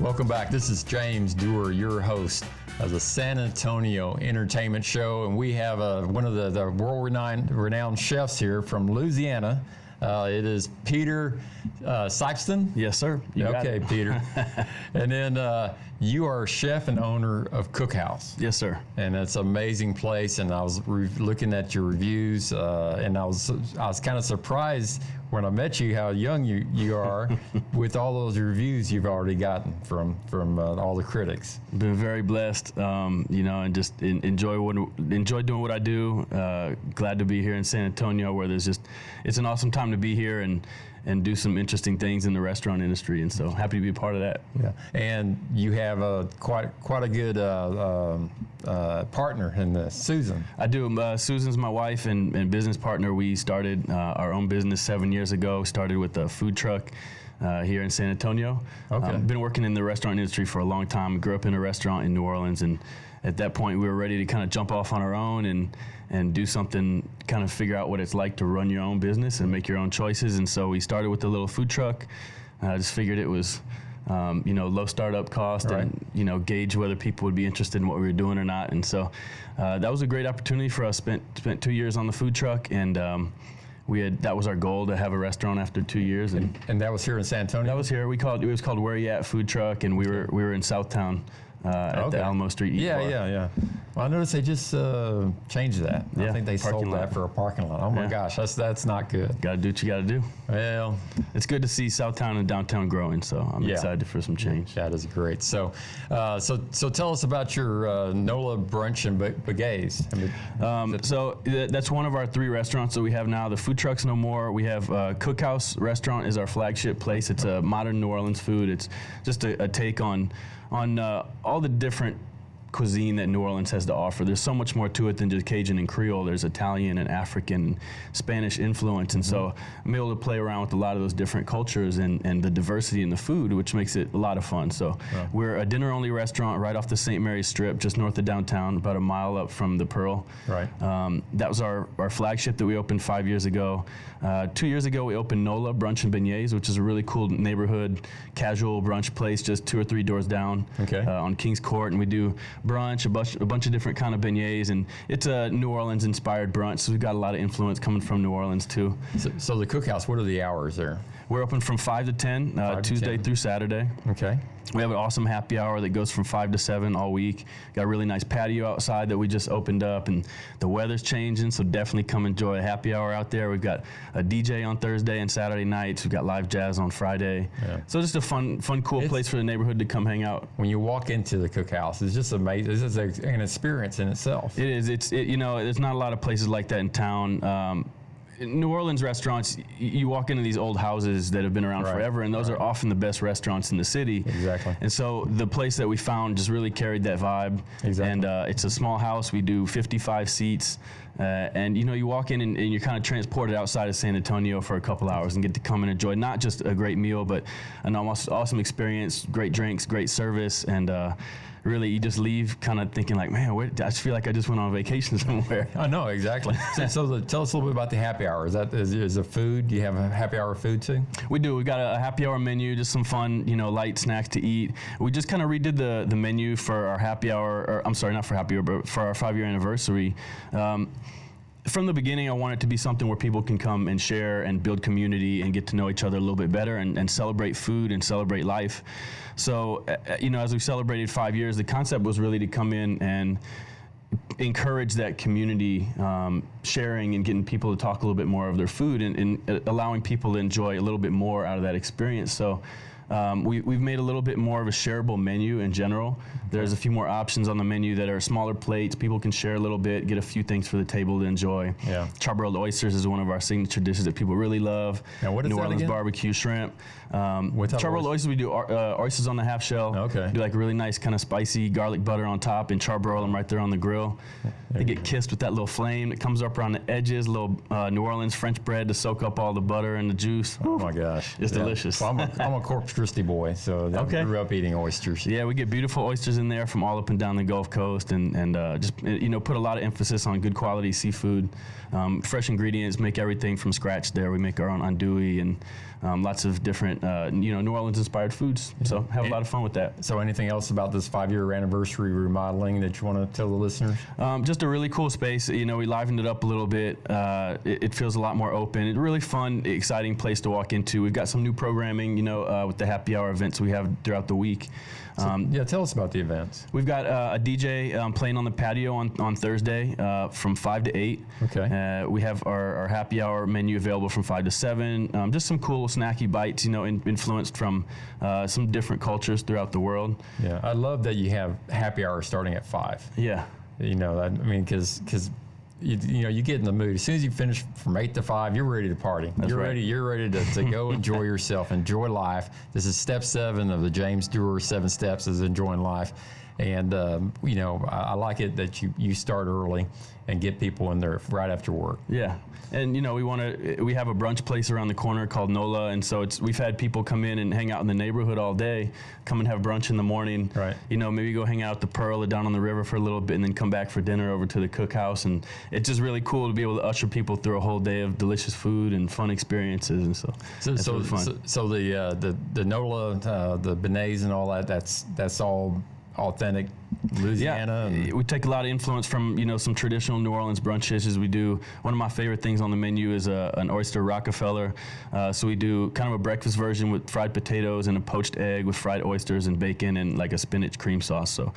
Welcome back. This is James Dewar, your host of the San Antonio Entertainment Show, and we have one of the world-renowned chefs here from Louisiana. It is Pieter Sypesteyn. Yes, sir. You got it. Peter. And then you are chef and owner of Cookhouse. Yes, sir. And it's an amazing place. And I was looking at your reviews, and I was kind of surprised when I met you how young you are with all those reviews you've already gotten from all the critics. Been very blessed, and just enjoy doing what I do. Glad to be here in San Antonio, where it's an awesome time to be here and do some interesting things in the restaurant industry, and so happy to be a part of that. Yeah, and you have quite a good partner in this, Susan. I do. Susan's my wife and business partner. We started our own business 7 years ago. Started with a food truck here in San Antonio. Okay. Been working in the restaurant industry for a long time. Grew up in a restaurant in New Orleans, and at that point we were ready to kind of jump off on our own and do something, kind of figure out what it's like to run your own business and make your own choices. And so we started with a little food truck. I just figured it was low startup cost, right, and gauge whether people would be interested in what we were doing or not. And so that was a great opportunity for us. Spent 2 years on the food truck, and that was our goal, to have a restaurant after 2 years. And that was here in San Antonio? That was here. It was called Where You At Food Truck, and we were in Southtown at the Alamo Street Eat Bar. Yeah. Well, I noticed they just changed that. I think they sold that for a parking lot. Oh my gosh, that's not good. Got to do what you got to do. Well, it's good to see Southtown and downtown growing, so I'm excited for some change. That is great. So tell us about your NOLA brunch and beignets. So that's one of our 3 restaurants that we have now. The food truck's no more. We have Cookhouse restaurant is our flagship place. It's a modern New Orleans food. It's just a take on all the different cuisine that New Orleans has to offer. There's so much more to it than just Cajun and Creole. There's Italian and African, Spanish influence, and so I'm able to play around with a lot of those different cultures and the diversity in the food, which makes it a lot of fun. So we're a dinner-only restaurant right off the St. Mary's Strip, just north of downtown, about a mile up from the Pearl. Right. That was our flagship that we opened 5 years ago. 2 years ago, we opened NOLA Brunch and Beignets, which is a really cool neighborhood casual brunch place, just 2 or 3 doors down on Kings Court, and we do brunch, a bunch of different kind of beignets, and it's a New Orleans inspired brunch, so we've got a lot of influence coming from New Orleans too. So the Cookhouse, what are the hours there? We're open from 5 to 10, Tuesday through Saturday. Okay. We have an awesome happy hour that goes from 5 to 7 all week. Got a really nice patio outside that we just opened up, and the weather's changing, so definitely come enjoy a happy hour out there. We've got a DJ on Thursday and Saturday nights. We've got live jazz on Friday. Yeah. So just a fun, cool place for the neighborhood to come hang out. When you walk into the Cookhouse, it's just amazing. This is an experience in itself. It is. There's not a lot of places like that in town. New Orleans restaurants, you walk into these old houses that have been around forever, and those are often the best restaurants in the city. Exactly. And so the place that we found just really carried that vibe. Exactly. And it's a small house. We do 55 seats. And you walk in and you're kind of transported outside of San Antonio for a couple hours and get to come and enjoy not just a great meal, but an almost awesome experience, great drinks, great service, and really, you just leave kind of thinking like, man, I just feel like I just went on vacation somewhere. I know, exactly. so tell us a little bit about the happy hour. Is the food? Do you have a happy hour food too? We do. We've got a happy hour menu, just some fun, light snacks to eat. We just kind of redid the menu for our happy hour, or I'm sorry, not for happy hour, but for our 5-year anniversary. From the beginning, I want it to be something where people can come and share and build community and get to know each other a little bit better and celebrate food and celebrate life. So, as we celebrated 5 years, the concept was really to come in and encourage that community sharing and getting people to talk a little bit more of their food and allowing people to enjoy a little bit more out of that experience. So we've made a little bit more of a shareable menu in general. There's a few more options on the menu that are smaller plates. People can share a little bit, get a few things for the table to enjoy. Yeah. Charbroiled oysters is one of our signature dishes that people really love. Now, what is New that Orleans again? Barbecue shrimp. Charbroiled oysters, we do oysters on the half shell. Okay. Do like really nice kind of spicy garlic butter on top and charbroil them right there on the grill. They get kissed with that little flame that comes up around the edges, a little New Orleans French bread to soak up all the butter and the juice. Oh my gosh. It's delicious. Well, I'm a Christi boy, so I grew up eating oysters. Yeah, we get beautiful oysters in there from all up and down the Gulf Coast, and just put a lot of emphasis on good quality seafood, fresh ingredients. Make everything from scratch there. We make our own andouille and lots of different New Orleans inspired foods. So have a lot of fun with that. So anything else about this 5-year anniversary remodeling that you want to tell the listeners? Just a really cool space. We livened it up a little bit. It feels a lot more open. It's a really fun, exciting place to walk into. We've got some new programming, with the happy hour events we have throughout the week. Tell us about the events. We've got a DJ playing on the patio on Thursday from 5 to 8. Okay. We have our happy hour menu available from 5 to 7. Just some cool snacky bites, influenced from some different cultures throughout the world. Yeah, I love that you have happy hour starting at 5. Yeah. Because you get in the mood. As soon as you finish from 8 to 5, you're ready to party. You're ready to go enjoy yourself, enjoy life. This is step 7 of the James Dewar 7 steps is enjoying life. And, I like it that you start early and get people in there right after work. Yeah. And, we have a brunch place around the corner called NOLA. And so we've had people come in and hang out in the neighborhood all day, come and have brunch in the morning. Right. Maybe go hang out at the Pearl or down on the river for a little bit and then come back for dinner over to the Cookhouse. And it's just really cool to be able to usher people through a whole day of delicious food and fun experiences. And so it's really fun. So the NOLA, the beignets and all that, that's all authentic Louisiana. Yeah, we take a lot of influence from some traditional New Orleans brunch dishes. We do one of my favorite things on the menu is an oyster Rockefeller. So we do kind of a breakfast version with fried potatoes and a poached egg with fried oysters and bacon and like a spinach cream sauce. So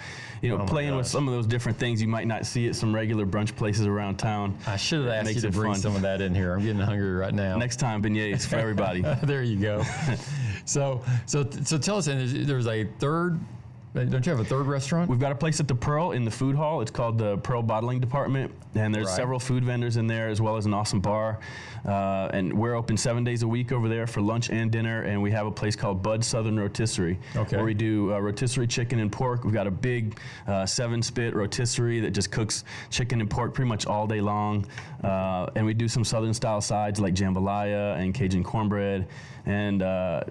playing with some of those different things you might not see at some regular brunch places around town. I should have asked you to bring some of that in here. I'm getting hungry right now. Next time, beignets for everybody. There you go. So tell us, and there's a third. Don't you have a third restaurant? We've got a place at the Pearl in the food hall. It's called the Pearl Bottling Department, and there's several food vendors in there as well as an awesome bar. And we're open 7 days a week over there for lunch and dinner, and we have a place called Bud's Southern Rotisserie, where we do rotisserie chicken and pork. We've got a big 7-spit rotisserie that just cooks chicken and pork pretty much all day long, and we do some Southern style sides like jambalaya and Cajun cornbread, and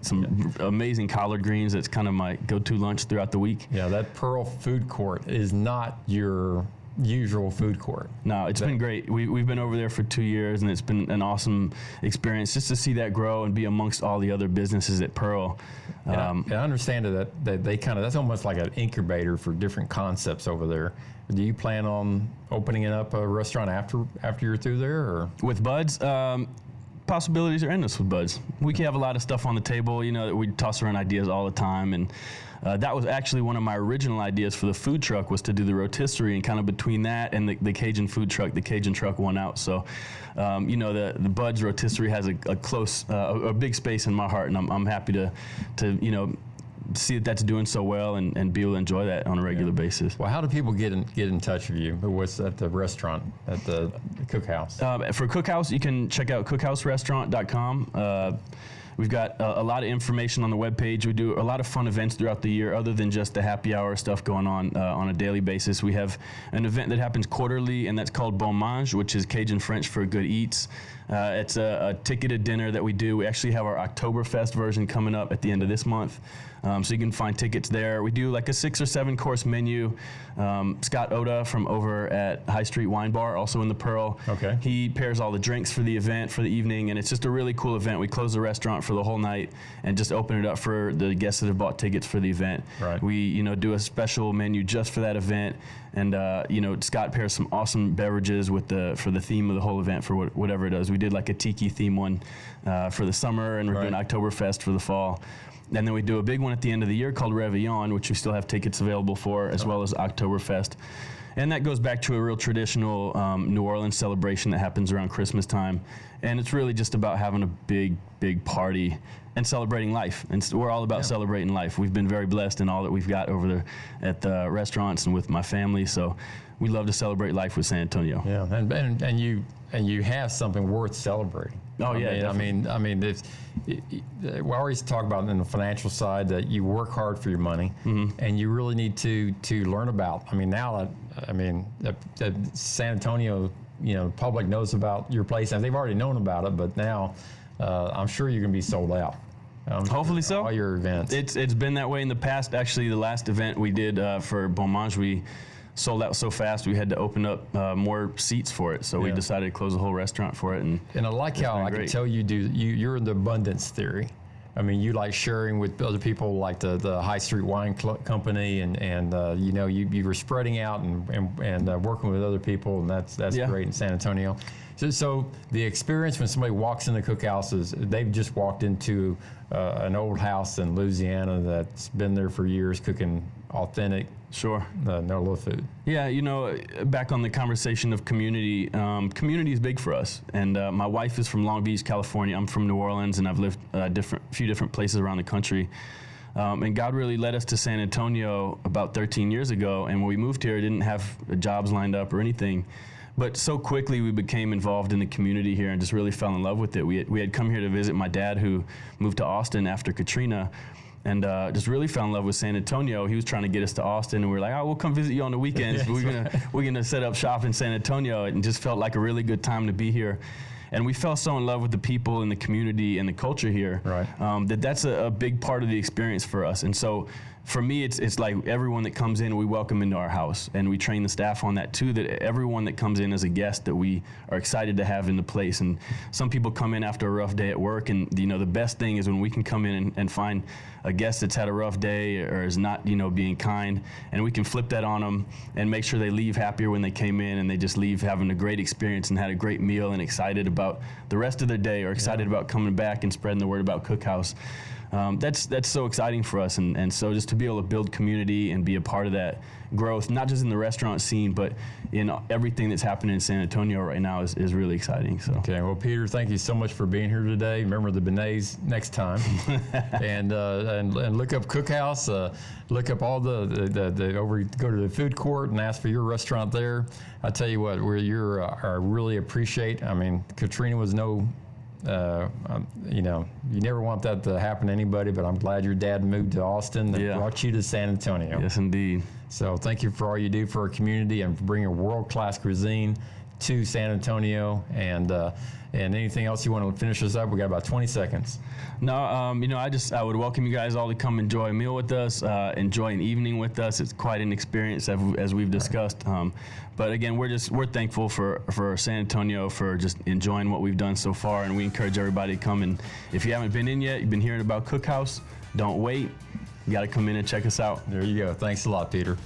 some amazing collard greens. That's kind of my go-to lunch throughout the week. Yeah, that Pearl food court is not your usual food court. No, it's been great. We've been over there for 2 years, and it's been an awesome experience just to see that grow and be amongst all the other businesses at Pearl. I understand that they that's almost like an incubator for different concepts over there. Do you plan on opening up a restaurant after you're through there, or with Bud's? Possibilities are endless with Bud's. We can have a lot of stuff on the table, that we toss around ideas all the time, and that was actually one of my original ideas for the food truck, was to do the rotisserie, and kind of between that and the Cajun food truck, the Cajun truck won out. So, the Bud's rotisserie has a close, a big space in my heart, and I'm happy to see that's doing so well and be able to enjoy that on a regular basis. Well, how do people get in touch with you? What's at the restaurant, at the Cookhouse? For Cookhouse, you can check out cookhouserestaurant.com. We've got a lot of information on the webpage. We do a lot of fun events throughout the year, other than just the happy hour stuff going on a daily basis. We have an event that happens quarterly, and that's called Bon Mange, which is Cajun French for good eats. It's a ticketed dinner that we do. We actually have our Oktoberfest version coming up at the end of this month. So you can find tickets there. We do like a 6 or 7 course menu. Scott Oda from over at High Street Wine Bar, also in the Pearl. Okay. He pairs all the drinks for the event, for the evening, and it's just a really cool event. We close the restaurant for the whole night and just open it up for the guests that have bought tickets for the event. Right. We, do a special menu just for that event, and Scott pairs some awesome beverages for the theme of the whole event, for whatever it is. We did like a tiki theme one for the summer, and we're doing Oktoberfest for the fall. And then we do a big one at the end of the year called Réveillon, which we still have tickets available for, as well as Oktoberfest. And that goes back to a real traditional New Orleans celebration that happens around Christmas time. And it's really just about having a big, big party and celebrating life. And we're all about celebrating life. We've been very blessed in all that we've got over there at the restaurants and with my family. So we love to celebrate life with San Antonio. Yeah, and you have something worth celebrating. Oh yeah, I mean, we always talk about in the financial side that you work hard for your money, and you really need to learn about. I mean, now the San Antonio, public knows about your place, and they've already known about it, but now I'm sure you're going to be sold out. Hopefully so. All your events. It's been that way in the past. Actually, the last event we did for Bon Mange, we sold out so fast we had to open up more seats for it. So we decided to close the whole restaurant for it. And I like how I can tell you're in the abundance theory. I mean, you like sharing with other people, like the High Street Wine Company, and you know, you were spreading out and working with other people, and that's great in San Antonio. So the experience when somebody walks in the Cookhouse is they've just walked into an old house in Louisiana that's been there for years, cooking authentic, no food. Yeah, you know, back on the conversation of community, community is big for us. And my wife is from Long Beach, California. I'm from New Orleans, and I've lived few different places around the country. And God really led us to San Antonio about 13 years ago. And when we moved here, didn't have jobs lined up or anything. But so quickly we became involved in the community here and just really fell in love with it. We had come here to visit my dad, who moved to Austin after Katrina, and just really fell in love with San Antonio. He was trying to get us to Austin, and we were like, we'll come visit you on the weekends. We're gonna set up shop in San Antonio, and just felt like a really good time to be here. And we fell so in love with the people and the community and the culture here, that's a big part of the experience for us. And so for me, it's like everyone that comes in, we welcome into our house, and we train the staff on that too, that everyone that comes in as a guest that we are excited to have in the place. And some people come in after a rough day at work, and you know, the best thing is when we can come in and find a guest that's had a rough day or is not, you know, being kind, and we can flip that on them and make sure they leave happier when they came in, and they just leave having a great experience and had a great meal and excited about the rest of their day, or excited about coming back and spreading the word about Cookhouse. That's so exciting for us, and so just to be able to build community and be a part of that growth, not just in the restaurant scene, but in everything that's happening in San Antonio right now is really exciting. So. Okay, well, Pieter, thank you so much for being here today. Remember the beignets next time, and look up Cookhouse. Look up all go to the food court and ask for your restaurant there. I tell you what, I really appreciate. I mean, Katrina was no. You know, you never want that to happen to anybody, but I'm glad your dad moved to Austin and brought you to San Antonio. Yes, indeed. So thank you for all you do for our community and for bringing world-class cuisine to San Antonio. And anything else you want to finish us up? We got about 20 seconds. No, you know, I would welcome you guys all to come enjoy a meal with us, enjoy an evening with us. It's quite an experience, as we've discussed. But again, we're thankful for San Antonio for just enjoying what we've done so far, and we encourage everybody to come. And if you haven't been in yet, you've been hearing about Cookhouse, don't wait. You got to come in and check us out. There you go. Thanks a lot, Pieter.